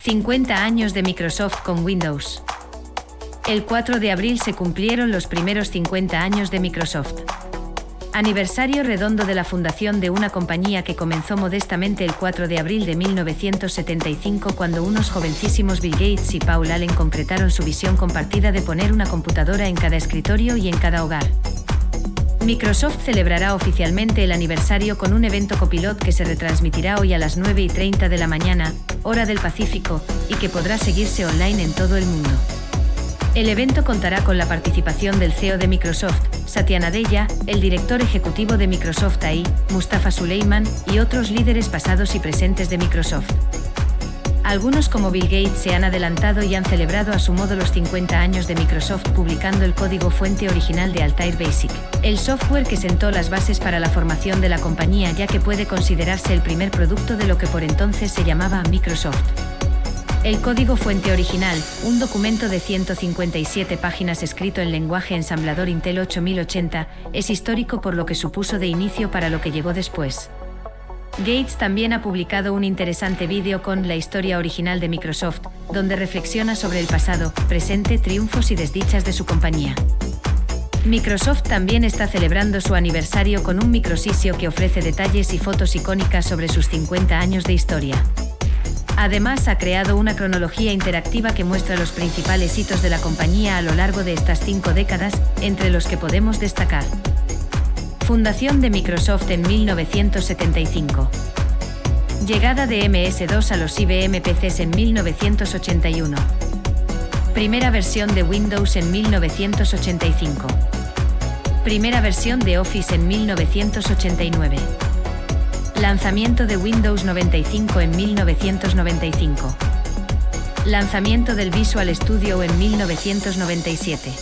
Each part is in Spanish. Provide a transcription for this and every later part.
50 años de Microsoft con Windows. El 4 de abril se cumplieron los primeros 50 años de Microsoft. Aniversario redondo de la fundación de una compañía que comenzó modestamente el 4 de abril de 1975 cuando unos jovencísimos Bill Gates y Paul Allen concretaron su visión compartida de poner una computadora en cada escritorio y en cada hogar. Microsoft celebrará oficialmente el aniversario con un evento copilot que se retransmitirá hoy a las 9:30 de la mañana, hora del Pacífico, y que podrá seguirse online en todo el mundo. El evento contará con la participación del CEO de Microsoft, Satya Nadella, el director ejecutivo de Microsoft AI, Mustafa Suleyman, y otros líderes pasados y presentes de Microsoft. Algunos como Bill Gates se han adelantado y han celebrado a su modo los 50 años de Microsoft publicando el código fuente original de Altair Basic, el software que sentó las bases para la formación de la compañía, ya que puede considerarse el primer producto de lo que por entonces se llamaba Microsoft. El código fuente original, un documento de 157 páginas escrito en lenguaje ensamblador Intel 8080, es histórico por lo que supuso de inicio para lo que llegó después. Gates también ha publicado un interesante vídeo con la historia original de Microsoft, donde reflexiona sobre el pasado, presente, triunfos y desdichas de su compañía. Microsoft también está celebrando su aniversario con un micrositio que ofrece detalles y fotos icónicas sobre sus 50 años de historia. Además, ha creado una cronología interactiva que muestra los principales hitos de la compañía a lo largo de estas 5 décadas, entre los que podemos destacar: fundación de Microsoft en 1975. Llegada de MS-2 a los IBM PCs en 1981. Primera versión de Windows en 1985. Primera versión de Office en 1989. Lanzamiento de Windows 95 en 1995. Lanzamiento del Visual Studio en 1997.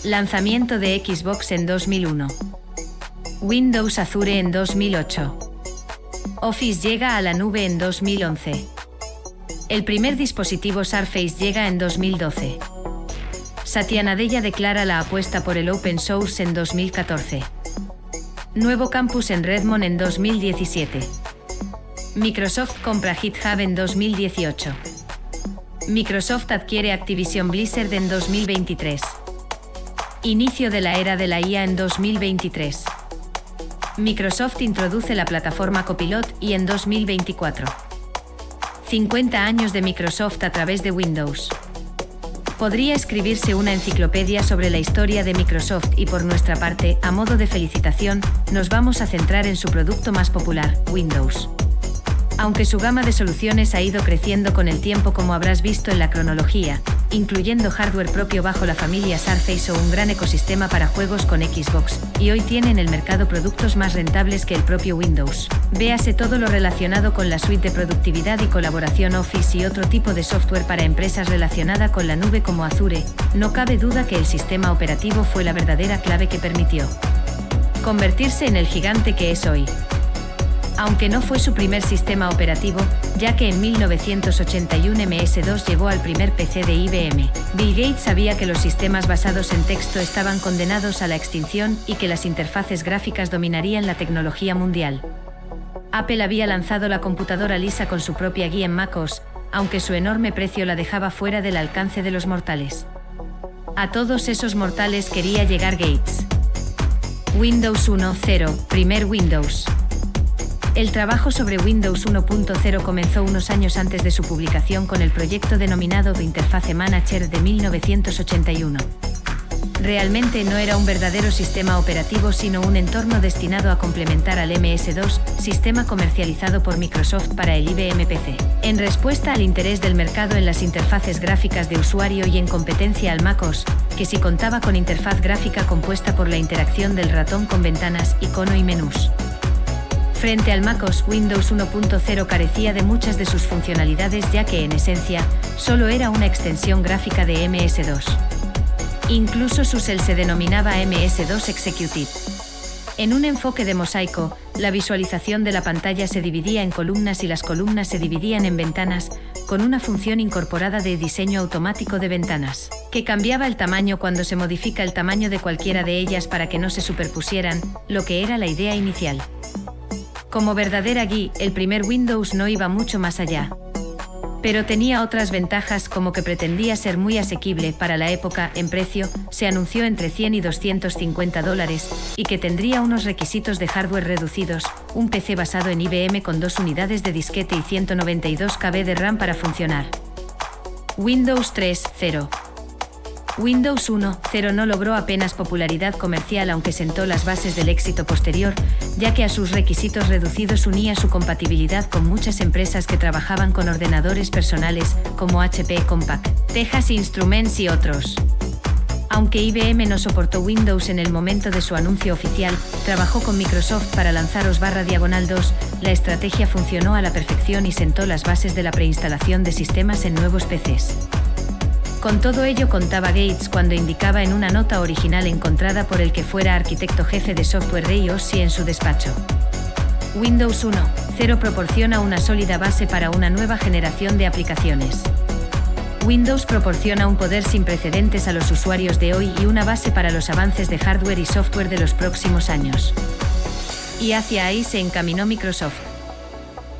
Lanzamiento de Xbox en 2001. Windows Azure en 2008. Office llega a la nube en 2011. El primer dispositivo Surface llega en 2012. Satya Nadella declara la apuesta por el open source en 2014. Nuevo campus en Redmond en 2017. Microsoft compra GitHub en 2018. Microsoft adquiere Activision Blizzard en 2023. Inicio de la era de la IA en 2023. Microsoft introduce la plataforma Copilot y en 2024. 50 años de Microsoft a través de Windows. Podría escribirse una enciclopedia sobre la historia de Microsoft y por nuestra parte, a modo de felicitación, nos vamos a centrar en su producto más popular, Windows. Aunque su gama de soluciones ha ido creciendo con el tiempo, como habrás visto en la cronología, incluyendo hardware propio bajo la familia Surface o un gran ecosistema para juegos con Xbox, y hoy tiene en el mercado productos más rentables que el propio Windows. Véase todo lo relacionado con la suite de productividad y colaboración Office y otro tipo de software para empresas relacionada con la nube como Azure. No cabe duda que el sistema operativo fue la verdadera clave que permitió convertirse en el gigante que es hoy. Aunque no fue su primer sistema operativo, ya que en 1981 MS-2 llevó al primer PC de IBM. Bill Gates sabía que los sistemas basados en texto estaban condenados a la extinción y que las interfaces gráficas dominarían la tecnología mundial. Apple había lanzado la computadora lisa con su propia guía en MacOS, aunque su enorme precio la dejaba fuera del alcance de los mortales. A todos esos mortales quería llegar Gates. Windows 1.0, primer Windows. El trabajo sobre Windows 1.0 comenzó unos años antes de su publicación con el proyecto denominado Interface Manager de 1981. Realmente no era un verdadero sistema operativo sino un entorno destinado a complementar al MS-2, sistema comercializado por Microsoft para el IBM PC. En respuesta al interés del mercado en las interfaces gráficas de usuario y en competencia al MacOS, que sí contaba con interfaz gráfica compuesta por la interacción del ratón con ventanas, icono y menús. Frente al MacOS, Windows 1.0 carecía de muchas de sus funcionalidades ya que en esencia, solo era una extensión gráfica de MS-2. Incluso su shell se denominaba MS-2 Executive. En un enfoque de mosaico, la visualización de la pantalla se dividía en columnas y las columnas se dividían en ventanas, con una función incorporada de diseño automático de ventanas, que cambiaba el tamaño cuando se modifica el tamaño de cualquiera de ellas para que no se superpusieran, lo que era la idea inicial. Como verdadera GUI, el primer Windows no iba mucho más allá. Pero tenía otras ventajas, como que pretendía ser muy asequible para la época. En precio, se anunció entre $100 y $250, y que tendría unos requisitos de hardware reducidos, un PC basado en IBM con 2 unidades de disquete y 192 KB de RAM para funcionar. Windows 3.0. Windows 1.0 no logró apenas popularidad comercial, aunque sentó las bases del éxito posterior, ya que a sus requisitos reducidos unía su compatibilidad con muchas empresas que trabajaban con ordenadores personales, como HP Compaq, Texas Instruments y otros. Aunque IBM no soportó Windows en el momento de su anuncio oficial, trabajó con Microsoft para lanzar OS/2. La estrategia funcionó a la perfección y sentó las bases de la preinstalación de sistemas en nuevos PCs. Con todo ello contaba Gates cuando indicaba en una nota original encontrada por el que fuera arquitecto jefe de software de iOS y en su despacho. Windows 1.0 proporciona una sólida base para una nueva generación de aplicaciones. Windows proporciona un poder sin precedentes a los usuarios de hoy y una base para los avances de hardware y software de los próximos años. Y hacia ahí se encaminó Microsoft.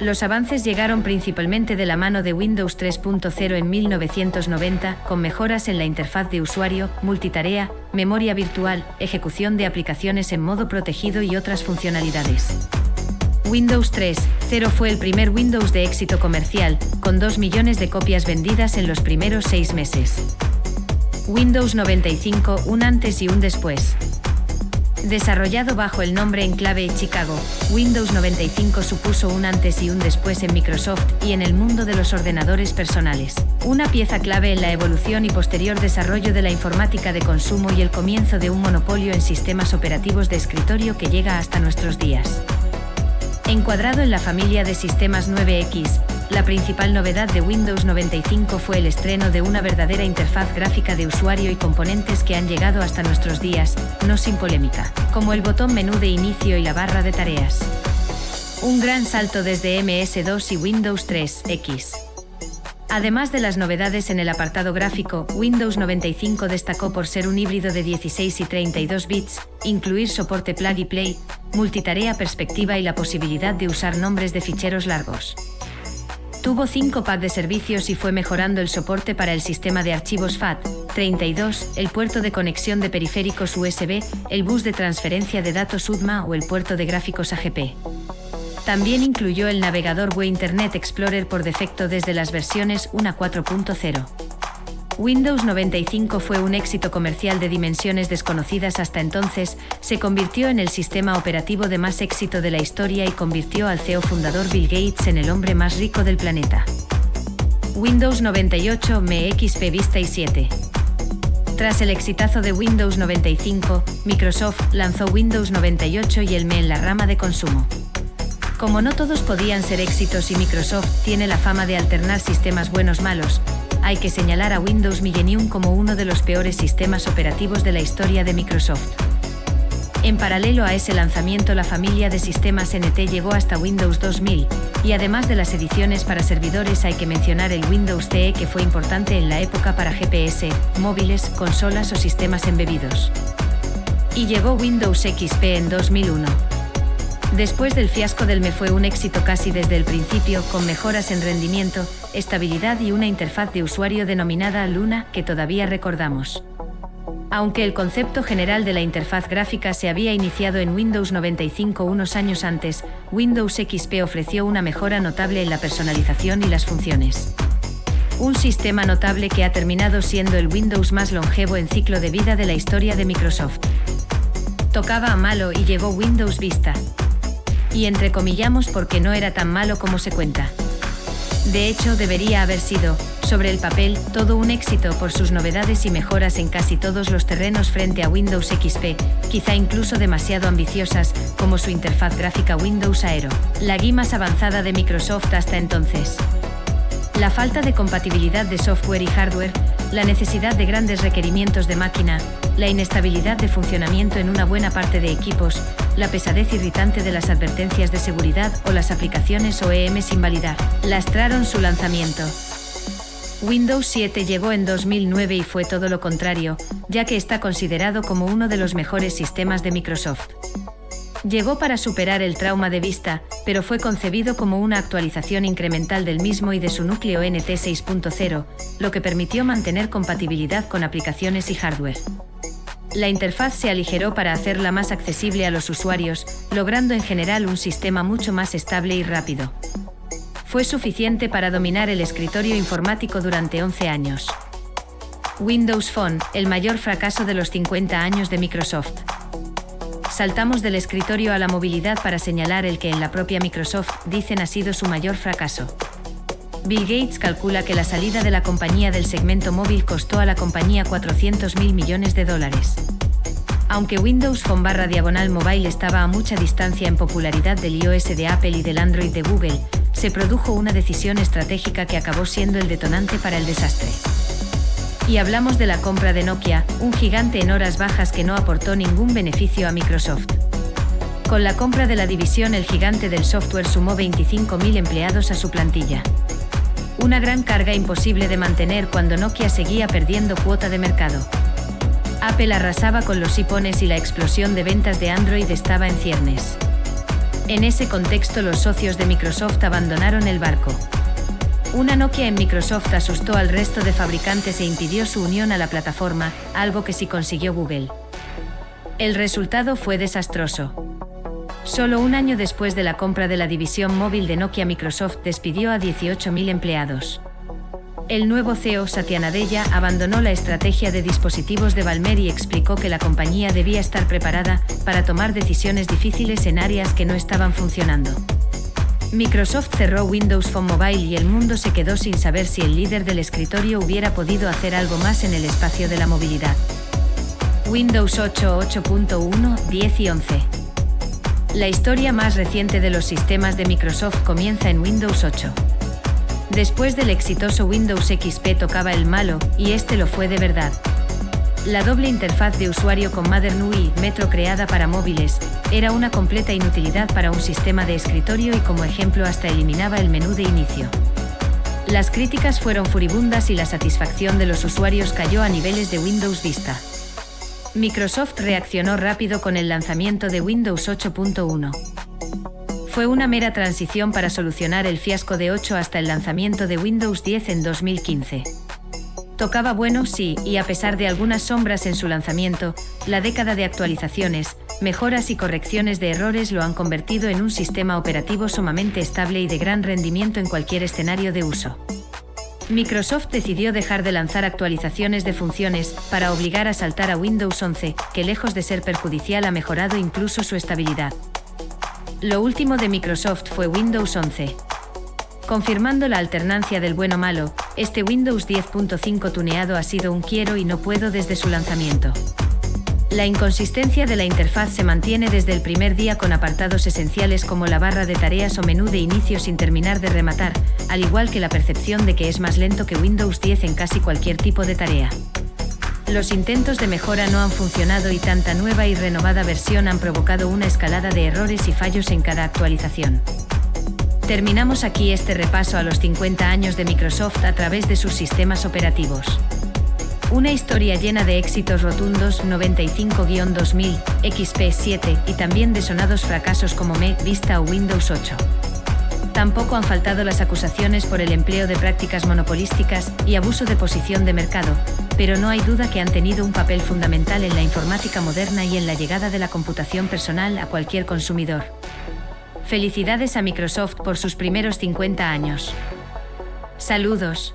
Los avances llegaron principalmente de la mano de Windows 3.0 en 1990, con mejoras en la interfaz de usuario, multitarea, memoria virtual, ejecución de aplicaciones en modo protegido y otras funcionalidades. Windows 3.0 fue el primer Windows de éxito comercial, con 2 millones de copias vendidas en los primeros 6 meses. Windows 95, un antes y un después. Desarrollado bajo el nombre en clave Chicago, Windows 95 supuso un antes y un después en Microsoft y en el mundo de los ordenadores personales. Una pieza clave en la evolución y posterior desarrollo de la informática de consumo y el comienzo de un monopolio en sistemas operativos de escritorio que llega hasta nuestros días. Encuadrado en la familia de sistemas 9X, la principal novedad de Windows 95 fue el estreno de una verdadera interfaz gráfica de usuario y componentes que han llegado hasta nuestros días, no sin polémica, como el botón menú de inicio y la barra de tareas. Un gran salto desde MS2 y Windows 3X. Además de las novedades en el apartado gráfico, Windows 95 destacó por ser un híbrido de 16 y 32 bits, incluir soporte plug y play, multitarea perspectiva y la posibilidad de usar nombres de ficheros largos. Tuvo 5 packs de servicios y fue mejorando el soporte para el sistema de archivos FAT32, el puerto de conexión de periféricos USB, el bus de transferencia de datos UDMA o el puerto de gráficos AGP. También incluyó el navegador web Internet Explorer por defecto desde las versiones 1 a 4.0. Windows 95 fue un éxito comercial de dimensiones desconocidas hasta entonces, se convirtió en el sistema operativo de más éxito de la historia y convirtió al CEO fundador Bill Gates en el hombre más rico del planeta. Windows 98, ME XP Vista y 7. Tras el exitazo de Windows 95, Microsoft lanzó Windows 98 y el ME en la rama de consumo. Como no todos podían ser éxitos y Microsoft tiene la fama de alternar sistemas buenos-malos, hay que señalar a Windows Millennium como uno de los peores sistemas operativos de la historia de Microsoft. En paralelo a ese lanzamiento, la familia de sistemas NT llegó hasta Windows 2000, y además de las ediciones para servidores hay que mencionar el Windows CE, que fue importante en la época para GPS, móviles, consolas o sistemas embebidos. Y llegó Windows XP en 2001. Después del fiasco del ME fue un éxito casi desde el principio, con mejoras en rendimiento, estabilidad y una interfaz de usuario denominada Luna, que todavía recordamos. Aunque el concepto general de la interfaz gráfica se había iniciado en Windows 95 unos años antes, Windows XP ofreció una mejora notable en la personalización y las funciones. Un sistema notable que ha terminado siendo el Windows más longevo en ciclo de vida de la historia de Microsoft. Tocaba a malo y llegó Windows Vista. Y entrecomillamos porque no era tan malo como se cuenta. De hecho, debería haber sido, sobre el papel, todo un éxito por sus novedades y mejoras en casi todos los terrenos frente a Windows XP, quizá incluso demasiado ambiciosas, como su interfaz gráfica Windows Aero, la GUI más avanzada de Microsoft hasta entonces. La falta de compatibilidad de software y hardware, la necesidad de grandes requerimientos de máquina, la inestabilidad de funcionamiento en una buena parte de equipos, la pesadez irritante de las advertencias de seguridad o las aplicaciones OEM sin validar, lastraron su lanzamiento. Windows 7 llegó en 2009 y fue todo lo contrario, ya que está considerado como uno de los mejores sistemas de Microsoft. Llegó para superar el trauma de Vista, pero fue concebido como una actualización incremental del mismo y de su núcleo NT 6.0, lo que permitió mantener compatibilidad con aplicaciones y hardware. La interfaz se aligeró para hacerla más accesible a los usuarios, logrando en general un sistema mucho más estable y rápido. Fue suficiente para dominar el escritorio informático durante 11 años. Windows Phone, el mayor fracaso de los 50 años de Microsoft. Saltamos del escritorio a la movilidad para señalar el que en la propia Microsoft dicen ha sido su mayor fracaso. Bill Gates calcula que la salida de la compañía del segmento móvil costó a la compañía $400.000 millones. Aunque Windows Phone/Mobile estaba a mucha distancia en popularidad del iOS de Apple y del Android de Google, se produjo una decisión estratégica que acabó siendo el detonante para el desastre. Y hablamos de la compra de Nokia, un gigante en horas bajas que no aportó ningún beneficio a Microsoft. Con la compra de la división, el gigante del software sumó 25.000 empleados a su plantilla. Una gran carga imposible de mantener cuando Nokia seguía perdiendo cuota de mercado. Apple arrasaba con los iPhones y la explosión de ventas de Android estaba en ciernes. En ese contexto, los socios de Microsoft abandonaron el barco. Una Nokia en Microsoft asustó al resto de fabricantes e impidió su unión a la plataforma, algo que sí consiguió Google. El resultado fue desastroso. Solo un año después de la compra de la división móvil de Nokia, Microsoft despidió a 18.000 empleados. El nuevo CEO, Satya Nadella, abandonó la estrategia de dispositivos de Ballmer y explicó que la compañía debía estar preparada para tomar decisiones difíciles en áreas que no estaban funcionando. Microsoft cerró Windows Phone Mobile y el mundo se quedó sin saber si el líder del escritorio hubiera podido hacer algo más en el espacio de la movilidad. Windows 8, 8.1, 10 y 11. La historia más reciente de los sistemas de Microsoft comienza en Windows 8. Después del exitoso Windows XP tocaba el malo, y este lo fue de verdad. La doble interfaz de usuario con Modern UI, Metro creada para móviles, era una completa inutilidad para un sistema de escritorio y como ejemplo hasta eliminaba el menú de inicio. Las críticas fueron furibundas y la satisfacción de los usuarios cayó a niveles de Windows Vista. Microsoft reaccionó rápido con el lanzamiento de Windows 8.1. Fue una mera transición para solucionar el fiasco de 8 hasta el lanzamiento de Windows 10 en 2015. Tocaba bueno, sí, y a pesar de algunas sombras en su lanzamiento, la década de actualizaciones, mejoras y correcciones de errores lo han convertido en un sistema operativo sumamente estable y de gran rendimiento en cualquier escenario de uso. Microsoft decidió dejar de lanzar actualizaciones de funciones para obligar a saltar a Windows 11, que lejos de ser perjudicial ha mejorado incluso su estabilidad. Lo último de Microsoft fue Windows 11. Confirmando la alternancia del bueno-malo, este Windows 10.5 tuneado ha sido un quiero y no puedo desde su lanzamiento. La inconsistencia de la interfaz se mantiene desde el primer día con apartados esenciales como la barra de tareas o menú de inicio sin terminar de rematar, al igual que la percepción de que es más lento que Windows 10 en casi cualquier tipo de tarea. Los intentos de mejora no han funcionado y tanta nueva y renovada versión han provocado una escalada de errores y fallos en cada actualización. Terminamos aquí este repaso a los 50 años de Microsoft a través de sus sistemas operativos. Una historia llena de éxitos rotundos 95-2000, XP 7 y también de sonados fracasos como ME, Vista o Windows 8. Tampoco han faltado las acusaciones por el empleo de prácticas monopolísticas y abuso de posición de mercado, pero no hay duda que han tenido un papel fundamental en la informática moderna y en la llegada de la computación personal a cualquier consumidor. Felicidades a Microsoft por sus primeros 50 años. Saludos.